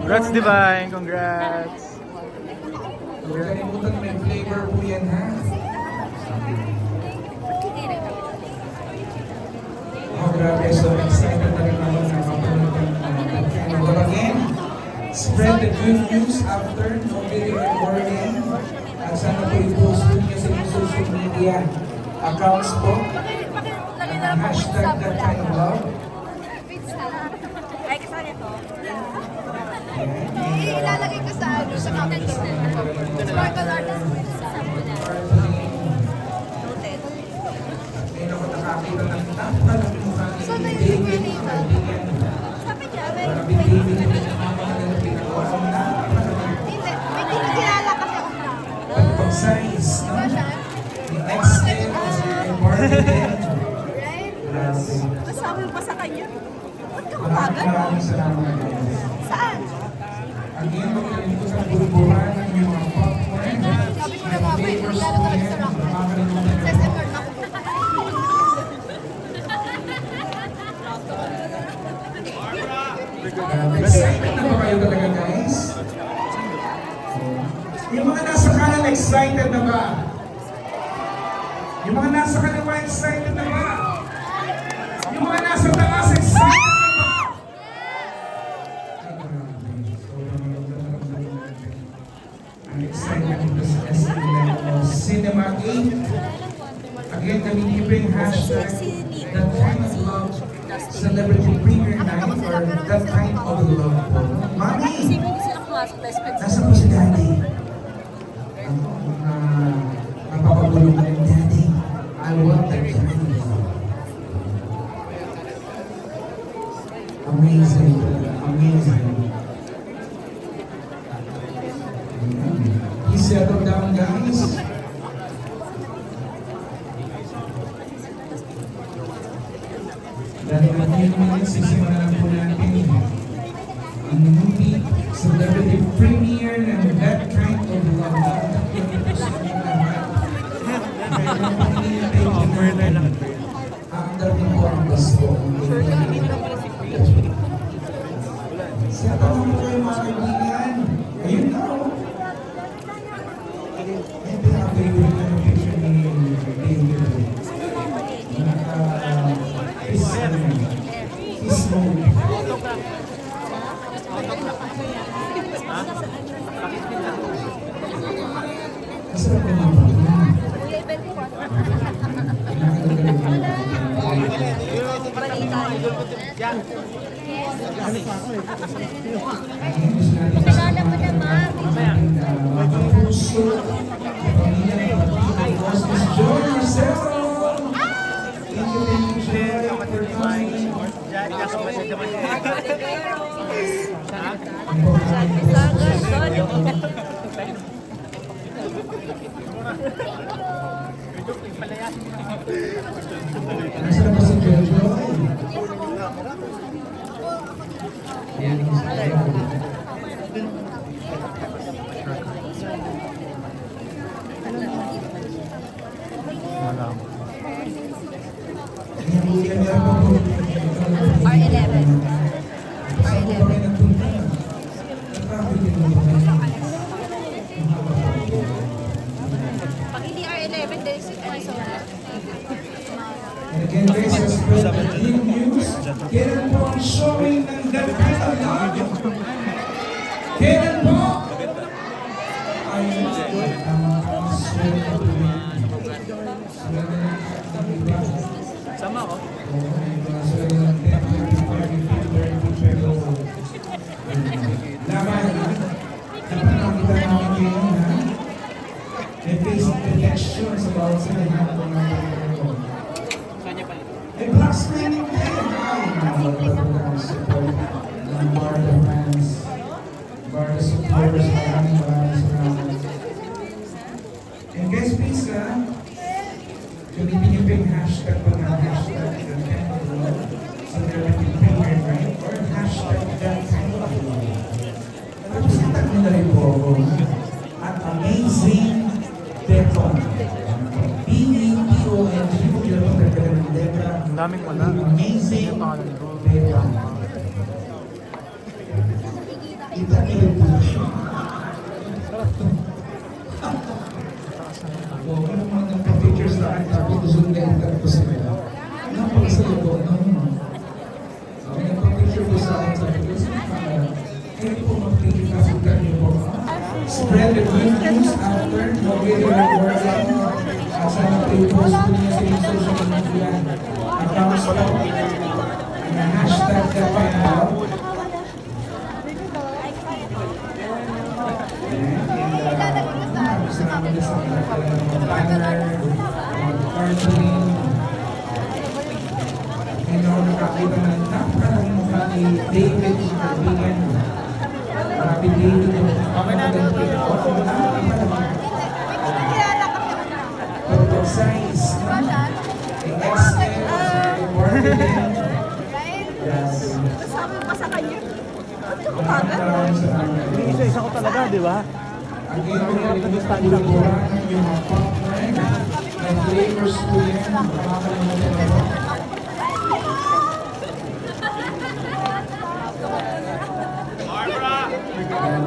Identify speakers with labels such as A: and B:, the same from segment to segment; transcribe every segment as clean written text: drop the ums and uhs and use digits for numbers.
A: Congrats, Divine! Congrats!
B: Huwag kalimutan may flavor po yan, ha? Oh, grabe. So excited na rin ako na mapanood ng again. Spread the good news after no video recording. At sana po i-post po niyo sa inyong social media accounts po. Hashtag that kind of love.
C: Ay, kasali to.
D: Ilalagay ko sa ano, sa comment ko. Sparkle artist. Noted.
B: Ngayon ako nakakita ng napakalang mukha ni
D: So, na yung
B: David
D: name?
B: Cardigan.
D: Sabi niya, may
B: Grabe, David, napakalalang pinagawa. Ang napakalalang
D: hindi. May kinakilala kasi ako na.
B: pag-size.
D: Diba siya?
B: The extent is very marketed.
D: Right?
B: Grabe.
D: Kasama mo pa sa kanya. Ba't ka
B: Maraming
D: kumagal?
B: maraming salamat guys.
D: Saan?
B: Again, huwag kalimutan burburan ng yung mga popcorn.
D: Sabi ko na nga ba, lalo talaga sa rock. Test and learn ako.
B: Excited na ba kayo talaga guys? Yung mga nasa kanan, excited na ba? Yung mga nasa kaliwa, excited na ba? Yung mga nasa taas, excited na ba? Ay, grabe. Sobrang nararamdaman natin. Ang excitement dito sa SM Level Cinema 8. Again, kami keeping hashtag that kind of love celebrity premiere night or that kind of love po. Mami!
C: Hindi sila pumasok tayo sa
B: Nasaan po si Daddy? Napapagulong na yung Daddy. I want that kind of love. Amazing. Amazing. He settled down, guys. Dahil ang few minutes, sisimulan po natin ang movie celebrity premiere ng That Kind of Love. Ang dating po ang gusto. Siya tanong po kayo mga kaibigan. Ayun na o. Ay, pinaka-favorite na yung picture ni David. Kiss mode. Masarap po naman.
D: Kilala mo na, ma'am.
B: Puso, pamilya, Miss Joy Marcelo. Thank you, Joy, for coming. Nasaan ba si Joy Joy? Yan, si Joy.
A: Wala mo.
D: R11. Pag hindi R11, there's Arizona.
B: And again, guys, as per the new news, kailan po ang showing ng That Kind of Love? Kailan po? Ayun ang swerte po yan.
A: Sama ko.
B: Laban, dapat nakita namin kayo na may basic elections about sa lahat ng mga pagkakas. May black screening din! Ay, nakapagpapagod ang support ng Barda fans, Barda supporters, maraming salamat. And guys, please, gamitin niyo pa yung hashtag pa ng hashtag that kind of love sa celebrity premiere night or hashtag that kind of love. Tapos natag nyo na rin po ako at amazing Beton. B-E-T-O-N. Hindi po kailangan magdagdagan ng letra.
A: Ang daming wala.
B: Amazing
A: Yung pangalan ko.
B: Beton. Kita niyo rin po siya. Oo, ano mga nagpa-pictures na akin tapos gusto nila ikat ko sila. Napakasaya po, no? Nagpa-picture po sa akin sabi ko, kaya po mag-picture na sukat niyo po. Spread the good news after mag-video recording at sana po i-post po niya sa inyong social media accounts po na hashtag #DependOut. Salamat din sa mga planner, cartooning. Ngayon ako nakakita ng napakaraming mukha ni David Kaibigan. Happy David yung pamagandang pinako. Perfect size. Yung XL, Barbie. Yes.
A: Isa-isa ko talaga, di ba?
B: Ang ginagawa ko yung mga popcorn, may flavors po yan, makakalimutan na po.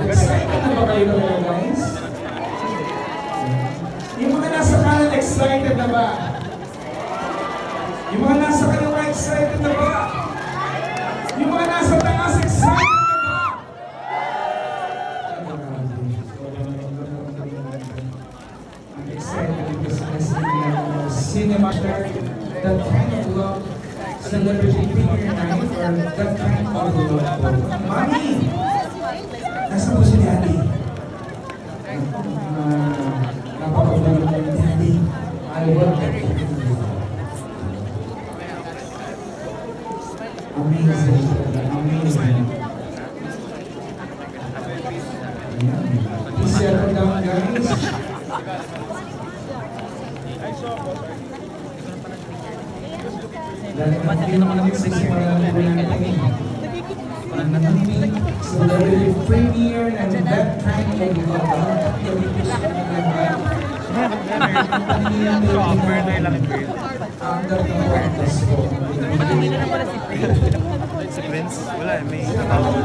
B: Excited na ba kayo mga guys? Yung mga nasa kanan, excited na ba? Yung mga nasa kaliwa, excited na ba? Yung mga nasa taas, excited na ba? I'm excited because this is the cinema that kind of love celebrity premiere night or that kind of love po. Mami! Nasa po si Daddy? Napakabulong ng Daddy. I love that. Amazing. Amazing. Ayan. Please settle down, guys. Dahil hindi naman nagsisimulan po natin. Celebrity premiere and that kind of
A: Birthday lang yung birthday. Si Prince, wala eh, may katawag.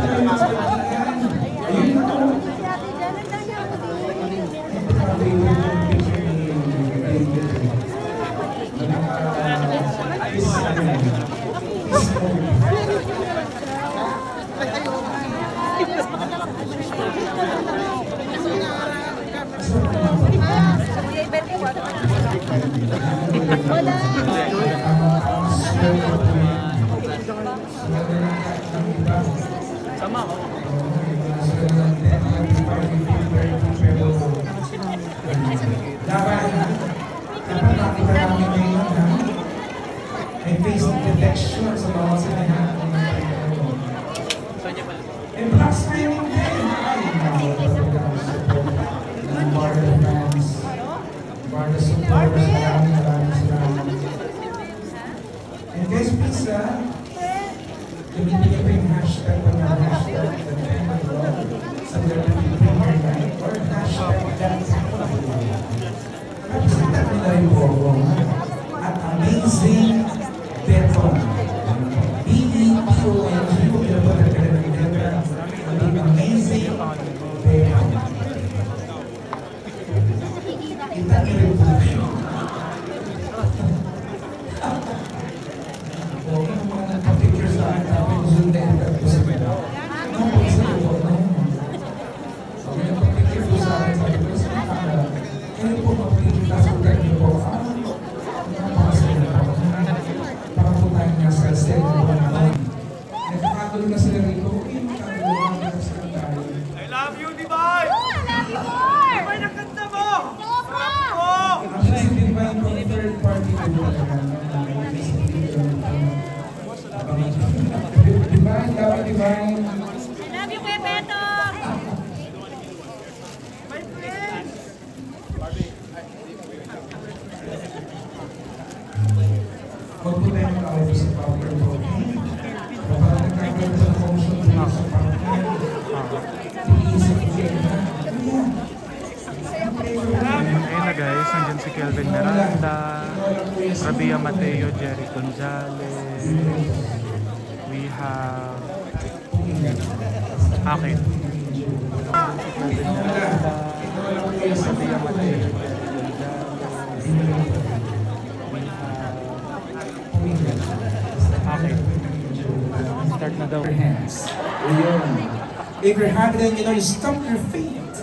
A: Sama ako.
B: Dapat nakita namin ngayon na may face detection sa bawat sinahan. And black screening din! Ay, talaga ang support ng Barda fans. Barda supporters, maraming salamat. And guys, please, gamitin niyo po yung hashtag o yung hashtag sa Celebrity Premiere Night or hashtag #DependOut. Representa nila yung logo at amazing Beton. B-E-T-O-N-G kung pinapagod ka na ng letra. Amazing Beton. Kita niyo rin po siya. Okay, mga nagpa-pictures sa akin tapos zoom na ikat ko sa pera. Ano po isa po? Okay, nagpa-picture po sa akin sabi ko sa camera. Kaya po mag-picture sa pagkat niyo po. Napakasaya po. Para po tayo nga sa set po. Nagkakatulo na sila rito. Okay, magkakatulo na sa tayo.
A: I love you, Divine! Divine, ang ganda mo! Sarap mo!
B: Actually, si Divine po third party po talaga. Divine, dapat Divine.
C: I love you, Kuya Beto!
A: My friends!
B: Huwag po tayo mag-away sa power po. Kapag nagkakaroon sa function dito sa power, tiisip ko kayo na.
A: Ayun na guys, nandyan si Kelvin Miranda, Rabia Mateo, Jerry Gonzalez. We have... Okay. Kelvin Miranda, Rabia Mateo, Okay. Start na daw.
B: Your hands. Ayun. If you're having it, you stomp your feet.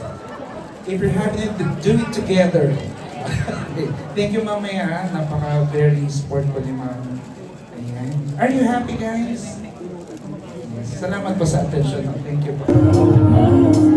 B: If you're having it, do it together. Okay. Thank you, mamaya. Napaka-very sportful ni ma'am. Ayan. Are you happy, guys? Yes. Salamat po sa attention. Thank you po.